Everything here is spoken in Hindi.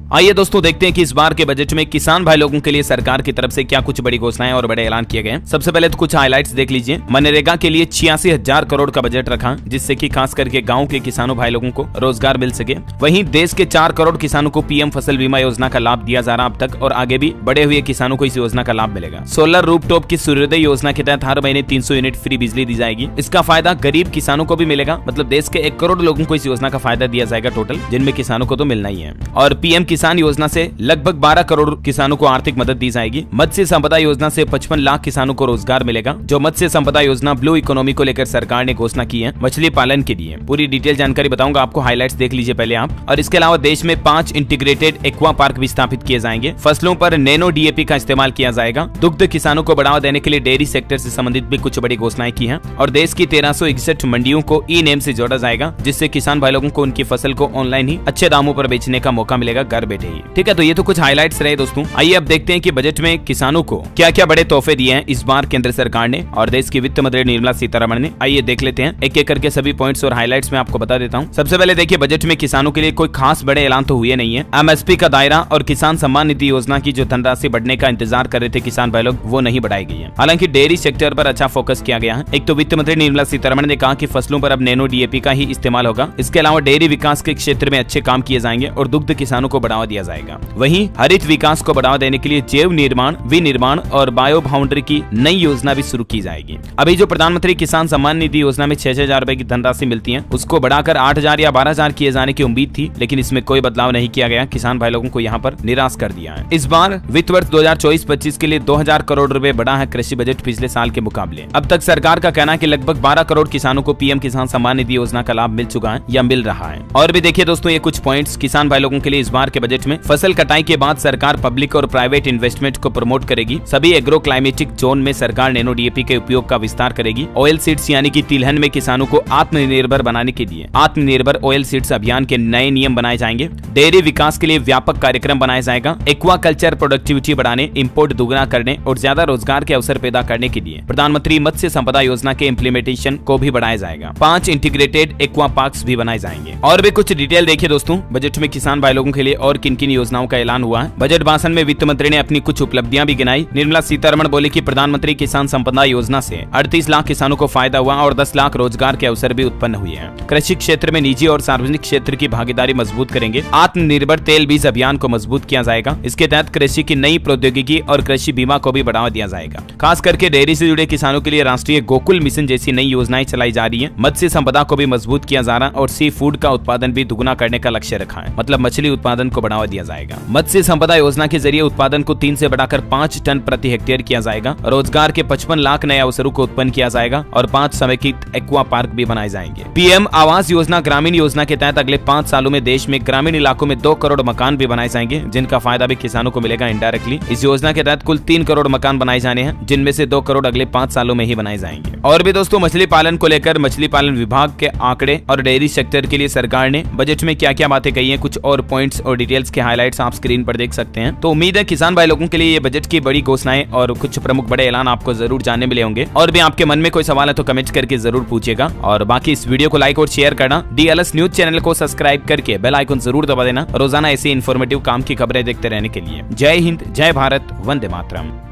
आइए दोस्तों देखते हैं कि इस बार के बजट में किसान भाई लोगों के लिए सरकार की तरफ से क्या कुछ बड़ी घोषणाएं और बड़े ऐलान किए गए हैं। सबसे पहले तो कुछ हाइलाइट्स देख लीजिए। मनरेगा के लिए 86,000 करोड़ का बजट रखा, जिससे कि खास करके गाँव के किसानों भाई लोगों को रोजगार मिल सके। वहीं देश के 4 करोड़ किसानों को पीएम फसल बीमा योजना का लाभ दिया जा रहा अब तक, और आगे भी बड़े हुए किसानों को इस योजना का लाभ मिलेगा। सोलर रूफटॉप की सूर्योदय योजना के तहत हर महीने 300 यूनिट फ्री बिजली दी जाएगी। इसका फायदा गरीब किसानों को भी मिलेगा, मतलब देश के 1 करोड़ लोगों को इस योजना का फायदा दिया जाएगा टोटल, जिनमें किसानों को तो मिलना ही है। और पीएम किसान योजना से लगभग 12 करोड़ किसानों को आर्थिक मदद दी जाएगी। मत्स्य संपदा योजना से 55 लाख किसानों को रोजगार मिलेगा। जो मत्स्य संपदा योजना ब्लू इकोनॉमी को लेकर सरकार ने घोषणा की है मछली पालन के लिए। पूरी डिटेल जानकारी बताऊंगा आपको, हाइलाइट्स देख लीजिए पहले आप। और इसके अलावा देश में 5 इंटीग्रेटेड एक्वा पार्क भी स्थापित किए जाएंगे। फसलों पर नैनो डीएपी का इस्तेमाल किया जाएगा। दुग्ध किसानों को बढ़ावा देने के लिए डेयरी सेक्टर से संबंधित भी कुछ बड़ी घोषणाएं की हैं। और देश की 1361 मंडियों को ई नेम से जोड़ा जाएगा, जिससे किसान भाई लोगों को उनकी फसल को ऑनलाइन ही अच्छे दामों पर बेचने का मौका मिलेगा घर बैठे ही। ठीक है, तो ये तो कुछ हाइलाइट्स रहे दोस्तों। आइए अब देखते हैं कि बजट में किसानों को क्या क्या बड़े तोहफे दिए हैं इस बार केंद्र सरकार ने और देश की वित्त मंत्री निर्मला सीतारमण ने। आइए देख लेते हैं एक एक करके सभी पॉइंट्स और हाइलाइट्स में आपको बता देता हूं। सबसे पहले देखिए, बजट में किसानों के लिए कोई खास बड़े ऐलान तो हुए नहीं है। एमएसपी का दायरा और किसान सम्मान निधि योजना की जो धनराशि बढ़ने का इंतजार कर रहे थे किसान भाई लोग, वो नहीं बढ़ाई गई है। हालांकि डेयरी सेक्टर पर अच्छा फोकस किया गया है। एक तो वित्त मंत्री निर्मला सीतारमण ने कहा कि फसलों पर अब नैनो डीएपी का ही इस्तेमाल होगा। इसके अलावा डेयरी विकास के क्षेत्र में अच्छे काम किए जाएंगे और दुग्ध किसानों को बढ़ावा दिया जाएगा। वहीं हरित विकास को बढ़ावा देने के लिए जैव निर्माण, विनिर्माण और बायो बाउंड्री की नई योजना भी शुरू की जाएगी। अभी जो प्रधानमंत्री किसान सम्मान निधि योजना में 6,000 रुपए की धनराशि मिलती है, उसको बढ़ाकर 8,000 या 12,000 किए जाने की उम्मीद थी, लेकिन इसमें कोई बदलाव नहीं किया गया। किसान भाई लोगों को यहाँ पर निराश कर दिया है। इस बार वित्त वर्ष 2024-25 के लिए 2,000 करोड़ रुपए बढ़ा है कृषि बजट पिछले साल के मुकाबले। अब तक सरकार का कहना है कि लगभग 12 करोड़ किसानों को पीएम किसान सम्मान निधि योजना का लाभ मिल चुका है या मिल रहा है। और भी देखिए दोस्तों, ये कुछ पॉइंट्स किसान भाई लोगों के लिए इस बार के बजट में। फसल कटाई के बाद सरकार पब्लिक और प्राइवेट इन्वेस्टमेंट को प्रमोट करेगी। सभी एग्रो क्लाइमेटिक जोन में सरकार नैनो डीएपी के उपयोग का विस्तार करेगी। ऑयल सीड्स यानी कि तिलहन में किसानों को आत्मनिर्भर बनाने के लिए आत्मनिर्भर ऑयल सीड्स अभियान के नए नियम बनाए जाएंगे। डेयरी विकास के लिए व्यापक कार्यक्रम बनाया जाएगा। एक्वाकल्चर प्रोडक्टिविटी बढ़ाने, इंपोर्ट दुगना करने और ज्यादा रोजगार के अवसर पैदा करने के लिए प्रधानमंत्री मत्स्य संपदा योजना के इम्प्लीमेंटेशन को भी बढ़ाया जाएगा। 5 इंटीग्रेटेड एक्वा पार्क्स भी बनाए जाएंगे। और भी कुछ डिटेल देखिए दोस्तों, बजट में किसान भाई लोगों के लिए और किन किन योजनाओं का ऐलान हुआ है। बजट भाषण में वित्त मंत्री ने अपनी कुछ उपलब्धियां भी गिनाई। निर्मला सीतारमण बोली कि प्रधानमंत्री किसान संपदा योजना से 38 लाख किसानों को फायदा हुआ और 10 लाख रोजगार के अवसर भी उत्पन्न हुए हैं। कृषि क्षेत्र में निजी और सार्वजनिक क्षेत्र की भागीदारी मजबूत करेंगे। आत्मनिर्भर तेल बीज अभियान को मजबूत किया जाएगा। इसके तहत कृषि की नई प्रौद्योगिकी और कृषि बीमा को भी बढ़ावा दिया जाएगा। खास करके डेयरी से जुड़े किसानों के लिए राष्ट्रीय गोकुल मिशन जैसी नई योजनाएं चलाई जा रही है। मत्स्य संपदा को भी मजबूत किया जा रहा है और सी फूड का उत्पादन भी दुगुना करने का लक्ष्य रखा है, मतलब मछली उत्पादन को बढ़ावा दिया जाएगा। मत्स्य संपदा योजना के जरिए उत्पादन को 3 से बढ़ाकर 5 टन प्रति हेक्टेयर किया जाएगा। रोजगार के 55 लाख नए अवसरों को उत्पन्न किया जाएगा और 5 समेकित एक्वा पार्क भी बनाए जाएंगे। पीएम आवास योजना ग्रामीण योजना के तहत अगले 5 सालों में देश में ग्रामीण इलाकों में 2 करोड़ मकान भी बनाए जाएंगे, जिनका फायदा भी किसानों को मिलेगा इनडायरेक्टली। इस योजना के तहत कुल 3 करोड़ मकान बनाए जाने हैं, जिनमें से 2 करोड़ अगले 5 सालों में ही बनाए जाएंगे। और भी दोस्तों, मछली पालन को लेकर मछली पालन विभाग के आंकड़े और डेयरी सेक्टर के लिए सरकार ने बजट में क्या क्या बातें कही हैं, कुछ और पॉइंट्स और डिटेल्स के हाइलाइट्स आप स्क्रीन पर देख सकते हैं। तो उम्मीद है किसान भाई लोगों के लिए ये बजट की बड़ी घोषणाएं और कुछ प्रमुख बड़े ऐलान आपको जरूर जानने मिले होंगे। और भी आपके मन में कोई सवाल है तो कमेंट करके जरूर पूछिएगा। और बाकी इस वीडियो को लाइक और शेयर करना, डीएलएस न्यूज चैनल को सब्सक्राइब करके बेल आइकन जरूर दबा देना, रोजाना ऐसी इन्फॉर्मेटिव काम की खबरें देखते रहने के लिए। जय हिंद, जय भारत, वंदे मातरम।